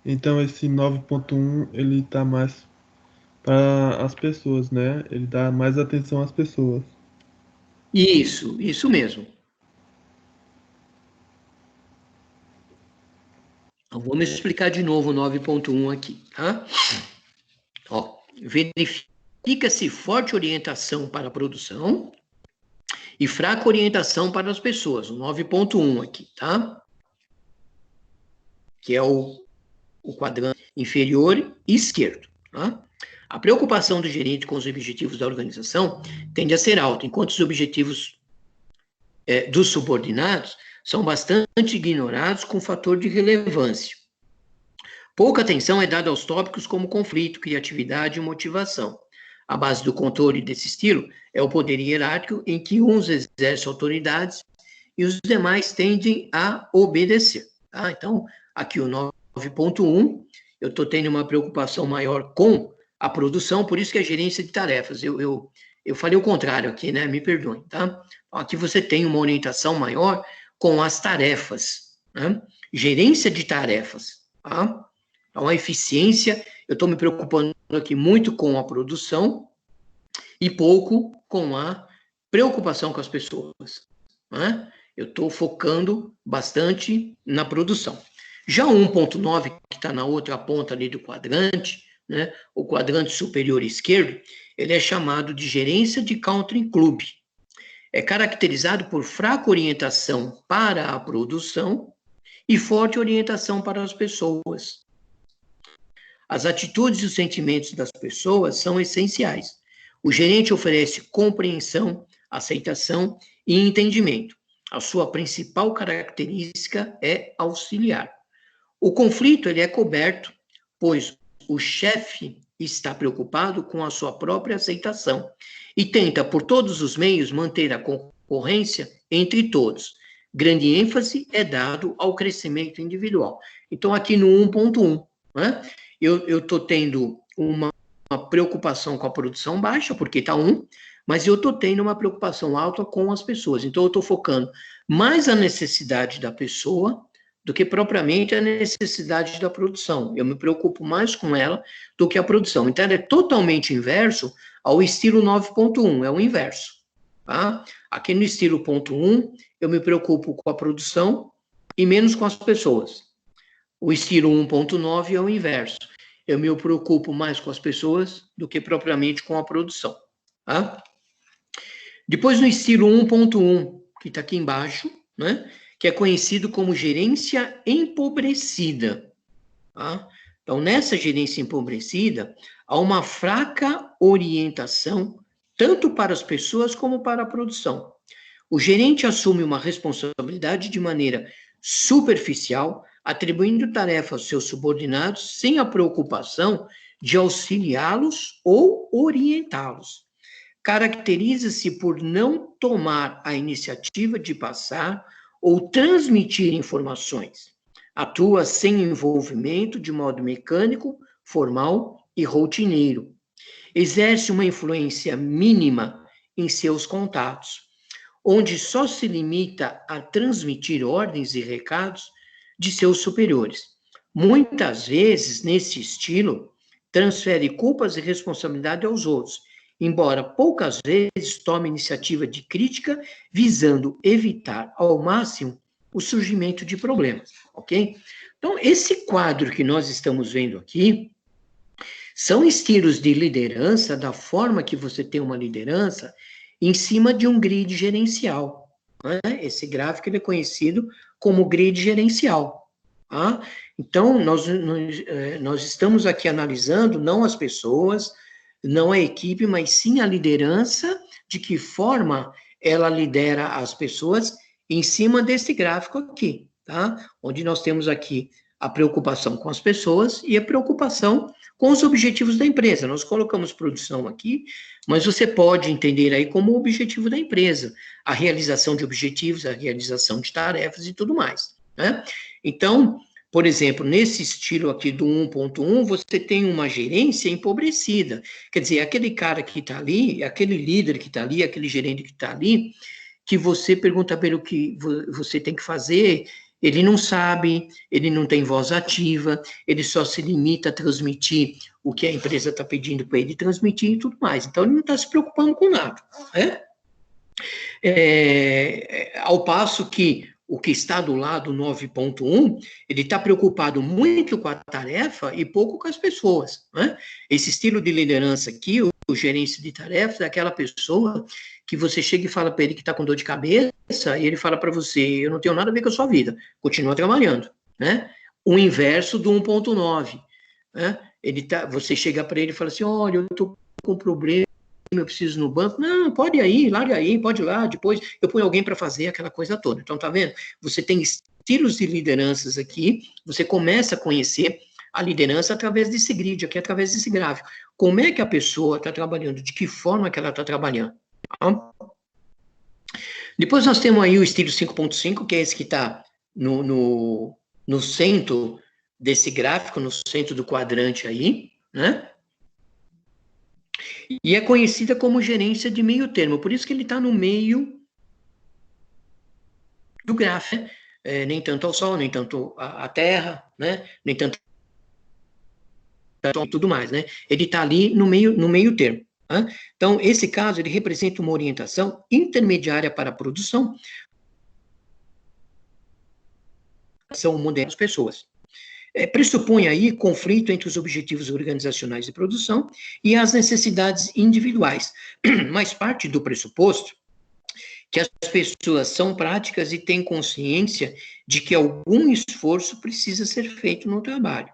Então, esse 9.1, ele tá mais para as pessoas, né? Ele dá mais atenção às pessoas. Isso mesmo. Então, vamos explicar de novo o 9.1 aqui, tá? Ó, verifica-se forte orientação para a produção e fraca orientação para as pessoas, o 9.1 aqui, tá? Que é o quadrante inferior esquerdo, tá? A preocupação do gerente com os objetivos da organização tende a ser alta, enquanto os objetivos dos subordinados são bastante ignorados com fator de relevância. Pouca atenção é dada aos tópicos como conflito, criatividade e motivação. A base do controle desse estilo é o poder hierárquico, em que uns exercem autoridades e os demais tendem a obedecer. Tá? Então, aqui o 9.1, eu estou tendo uma preocupação maior com a produção, por isso que é gerência de tarefas. Eu falei o contrário aqui, né? Me perdoem, tá? Aqui você tem uma orientação maior com as tarefas, né? Gerência de tarefas, tá? Então, a eficiência, eu estou me preocupando aqui muito com a produção e pouco com a preocupação com as pessoas, né? Eu estou focando bastante na produção. Já o 1.9, que está na outra ponta ali do quadrante, né, o quadrante superior esquerdo, ele é chamado de gerência de country club. É caracterizado por fraca orientação para a produção e forte orientação para as pessoas. As atitudes e os sentimentos das pessoas são essenciais. O gerente oferece compreensão, aceitação e entendimento. A sua principal característica é auxiliar. O conflito ele é coberto, pois o chefe está preocupado com a sua própria aceitação e tenta, por todos os meios, manter a concorrência entre todos. Grande ênfase é dado ao crescimento individual. Então, aqui no 1.1, né, eu estou tendo uma preocupação com a produção baixa, porque está 1, mas eu estou tendo uma preocupação alta com as pessoas. Então, eu estou focando mais a necessidade da pessoa do que propriamente a necessidade da produção. Eu me preocupo mais com ela do que a produção. Então, ela é totalmente inverso ao estilo 9.1, é o inverso. Tá? Aqui no estilo 1, eu me preocupo com a produção e menos com as pessoas. O estilo 1.9 é o inverso. Eu me preocupo mais com as pessoas do que propriamente com a produção. Tá? Depois, no estilo 1.1, que está aqui embaixo, né? Que é conhecido como gerência empobrecida. Tá? Então, nessa gerência empobrecida, há uma fraca orientação, tanto para as pessoas como para a produção. O gerente assume uma responsabilidade de maneira superficial, atribuindo tarefa aos seus subordinados sem a preocupação de auxiliá-los ou orientá-los. Caracteriza-se por não tomar a iniciativa de passar ou transmitir informações. Atua sem envolvimento, de modo mecânico, formal e rotineiro. Exerce uma influência mínima em seus contatos, onde só se limita a transmitir ordens e recados de seus superiores. Muitas vezes, nesse estilo, transfere culpas e responsabilidade aos outros, embora poucas vezes tome iniciativa de crítica, visando evitar ao máximo o surgimento de problemas, ok? Então, esse quadro que nós estamos vendo aqui são estilos de liderança, da forma que você tem uma liderança, em cima de um grid gerencial. Né? Esse gráfico ele é conhecido como grid gerencial. Tá? Então, nós estamos aqui analisando não as pessoas, não a equipe, mas sim a liderança, de que forma ela lidera as pessoas em cima desse gráfico aqui, tá? Onde nós temos aqui a preocupação com as pessoas e a preocupação com os objetivos da empresa. Nós colocamos produção aqui, mas você pode entender aí como o objetivo da empresa, a realização de objetivos, a realização de tarefas e tudo mais, né? Então, por exemplo, nesse estilo aqui do 1.1, você tem uma gerência empobrecida. Quer dizer, aquele cara que está ali, aquele líder que está ali, aquele gerente que está ali, que você pergunta para ele o que você tem que fazer, ele não sabe, ele não tem voz ativa, ele só se limita a transmitir o que a empresa está pedindo para ele transmitir e tudo mais. Então, ele não está se preocupando com nada, né? Ao passo que o que está do lado 9.1, ele está preocupado muito com a tarefa e pouco com as pessoas, né? Esse estilo de liderança aqui, o gerente de tarefas, é aquela pessoa que você chega e fala para ele que está com dor de cabeça, e ele fala para você, eu não tenho nada a ver com a sua vida, continua trabalhando, né? O inverso do 1.9, né? Você chega para ele e fala assim, olha, eu estou com um problema, eu preciso ir no banco, não, pode ir aí, larga aí, pode ir lá, depois eu ponho alguém para fazer aquela coisa toda. Então, tá vendo? Você tem estilos de lideranças aqui, você começa a conhecer a liderança através desse grid aqui, através desse gráfico. Como é que a pessoa está trabalhando, de que forma que ela está trabalhando. Tá? Depois nós temos aí o estilo 5.5, que é esse que está no centro desse gráfico, no centro do quadrante aí, né? E é conhecida como gerência de meio termo, por isso que ele está no meio do gráfico, né? Nem tanto ao Sol, nem tanto à Terra, né? Nem tanto tudo mais, né? Ele está ali no meio termo. Tá? Então, esse caso, ele representa uma orientação intermediária para a produção, são modernas pessoas. Pressupõe aí conflito entre os objetivos organizacionais de produção e as necessidades individuais, mas parte do pressuposto que as pessoas são práticas e têm consciência de que algum esforço precisa ser feito no trabalho.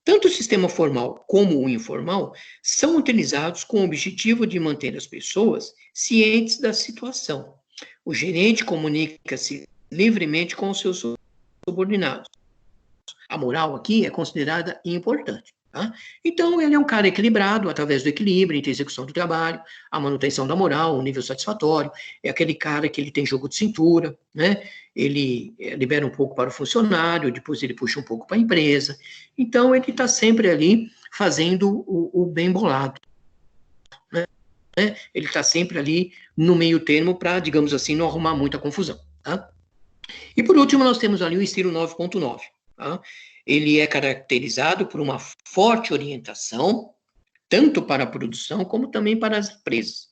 Tanto o sistema formal como o informal são utilizados com o objetivo de manter as pessoas cientes da situação. O gerente comunica-se livremente com os seus subordinados. A moral aqui é considerada importante. Tá? Então, ele é um cara equilibrado, através do equilíbrio entre a execução do trabalho, a manutenção da moral, um nível satisfatório. É aquele cara que ele tem jogo de cintura, né? Ele libera um pouco para o funcionário, depois ele puxa um pouco para a empresa. Então, ele está sempre ali fazendo o bem bolado. Né? Ele está sempre ali no meio termo para, digamos assim, não arrumar muita confusão. Tá? E, por último, nós temos ali o estilo 9.9. Tá? Ele é caracterizado por uma forte orientação, tanto para a produção como também para as empresas.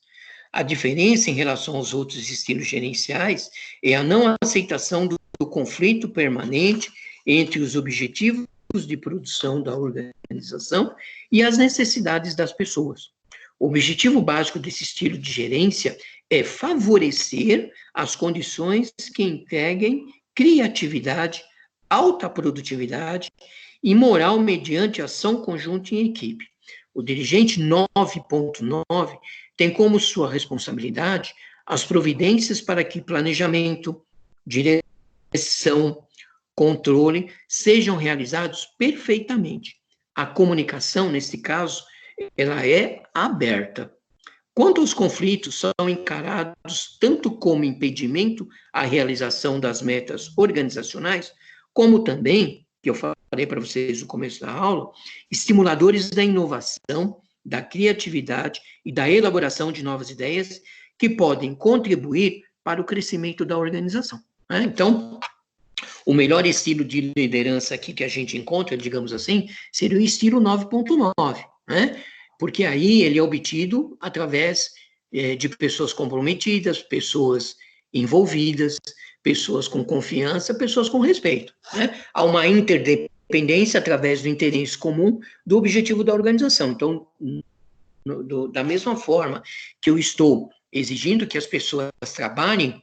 A diferença em relação aos outros estilos gerenciais é a não aceitação do conflito permanente entre os objetivos de produção da organização e as necessidades das pessoas. O objetivo básico desse estilo de gerência é favorecer as condições que integrem criatividade, alta produtividade e moral mediante ação conjunta em equipe. O dirigente 9.9 tem como sua responsabilidade as providências para que planejamento, direção, controle sejam realizados perfeitamente. A comunicação, nesse caso, ela é aberta. Quanto aos conflitos, são encarados tanto como impedimento à realização das metas organizacionais, como também, que eu falei para vocês no começo da aula, estimuladores da inovação, da criatividade e da elaboração de novas ideias que podem contribuir para o crescimento da organização. Né? Então, o melhor estilo de liderança aqui que a gente encontra, digamos assim, seria o estilo 9.9, né? Porque aí ele é obtido através de pessoas comprometidas, pessoas envolvidas, pessoas com confiança, pessoas com respeito. Né? Há uma interdependência através do interesse comum do objetivo da organização. Então, da mesma forma que eu estou exigindo que as pessoas trabalhem,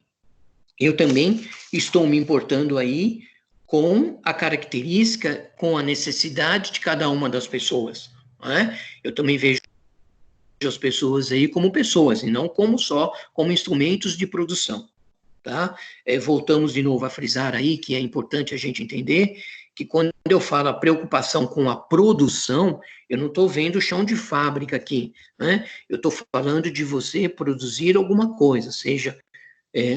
eu também estou me importando aí com a característica, com a necessidade de cada uma das pessoas. Né? Eu também vejo as pessoas aí como pessoas, e não como instrumentos de produção. Tá? Voltamos de novo a frisar aí que é importante a gente entender que quando eu falo a preocupação com a produção, eu não estou vendo chão de fábrica aqui, né? Eu estou falando de você produzir alguma coisa, seja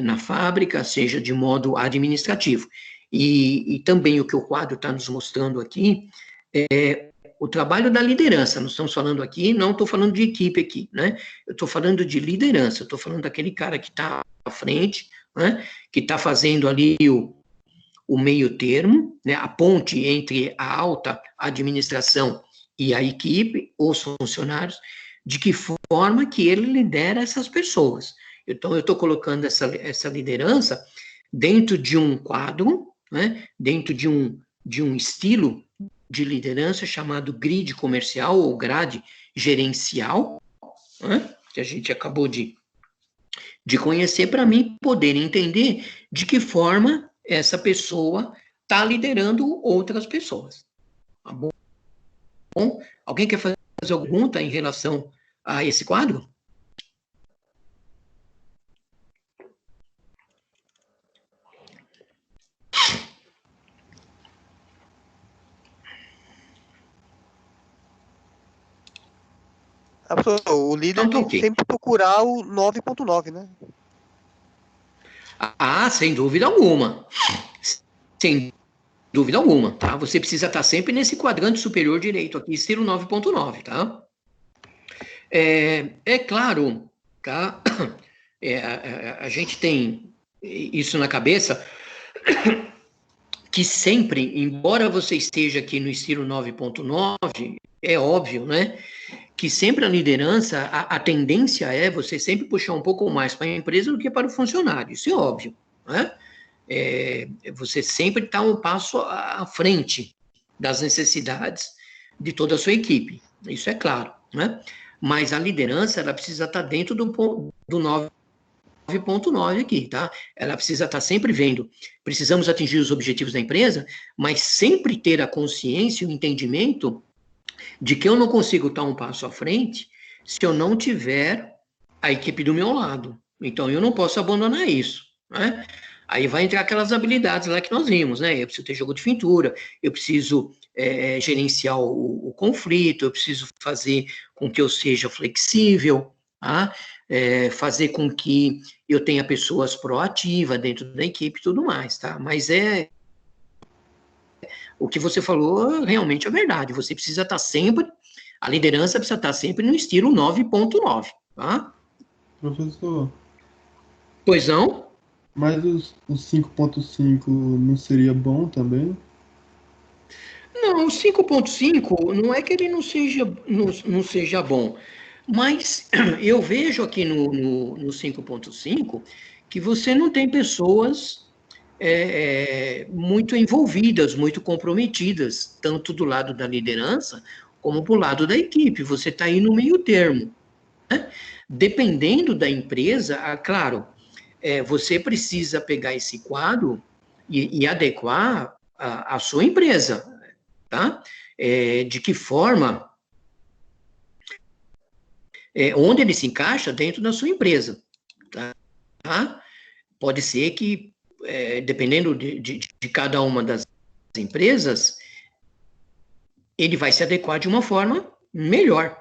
na fábrica, seja de modo administrativo. E também o que o quadro está nos mostrando aqui é o trabalho da liderança. Nós estamos falando aqui, não estou falando de equipe aqui, né? Eu estou falando de liderança, eu estou falando daquele cara que está à frente, né? Que está fazendo ali o meio termo, né? A ponte entre a alta administração e a equipe, os funcionários, de que forma que ele lidera essas pessoas. Então, eu estou colocando essa liderança dentro de um quadro, né, dentro de um estilo de liderança chamado grid comercial ou grade gerencial, né, que a gente acabou de conhecer, para mim poder entender de que forma essa pessoa está liderando outras pessoas. Tá bom? Alguém quer fazer alguma pergunta em relação a esse quadro? O líder tem que sempre procurar o 9.9, né? Sem dúvida alguma. Sem dúvida alguma, tá? Você precisa estar sempre nesse quadrante superior direito aqui, estilo 9.9, tá? É claro, tá? A gente tem isso na cabeça, que sempre, embora você esteja aqui no estilo 9.9, é óbvio, né? Que sempre a liderança, a tendência é você sempre puxar um pouco mais para a empresa do que para o funcionário, isso é óbvio, né? Você sempre está um passo à frente das necessidades de toda a sua equipe, isso é claro, né? Mas a liderança, ela precisa estar dentro do 9.9 aqui, tá? Ela precisa estar sempre vendo, precisamos atingir os objetivos da empresa, mas sempre ter a consciência e o entendimento de que eu não consigo estar um passo à frente se eu não tiver a equipe do meu lado. Então, eu não posso abandonar isso, né? Aí vai entrar aquelas habilidades lá que nós vimos, né? Eu preciso ter jogo de cintura, eu preciso gerenciar o conflito, eu preciso fazer com que eu seja flexível, tá? Fazer com que eu tenha pessoas proativas dentro da equipe e tudo mais, tá? Mas o que você falou realmente é verdade. Você precisa estar sempre, a liderança precisa estar sempre no estilo 9.9, tá? Professor. Pois não? Mas o 5.5 não seria bom também? Não, o 5.5 não é que ele não seja bom, mas eu vejo aqui no 5.5 que você não tem pessoas muito envolvidas, muito comprometidas, tanto do lado da liderança como do lado da equipe. Você está aí no meio termo, Dependendo da empresa, claro, você precisa pegar esse quadro e adequar a sua empresa, tá? De que forma, onde ele se encaixa dentro da sua empresa, tá? Pode ser que, dependendo de cada uma das empresas, ele vai se adequar de uma forma melhor,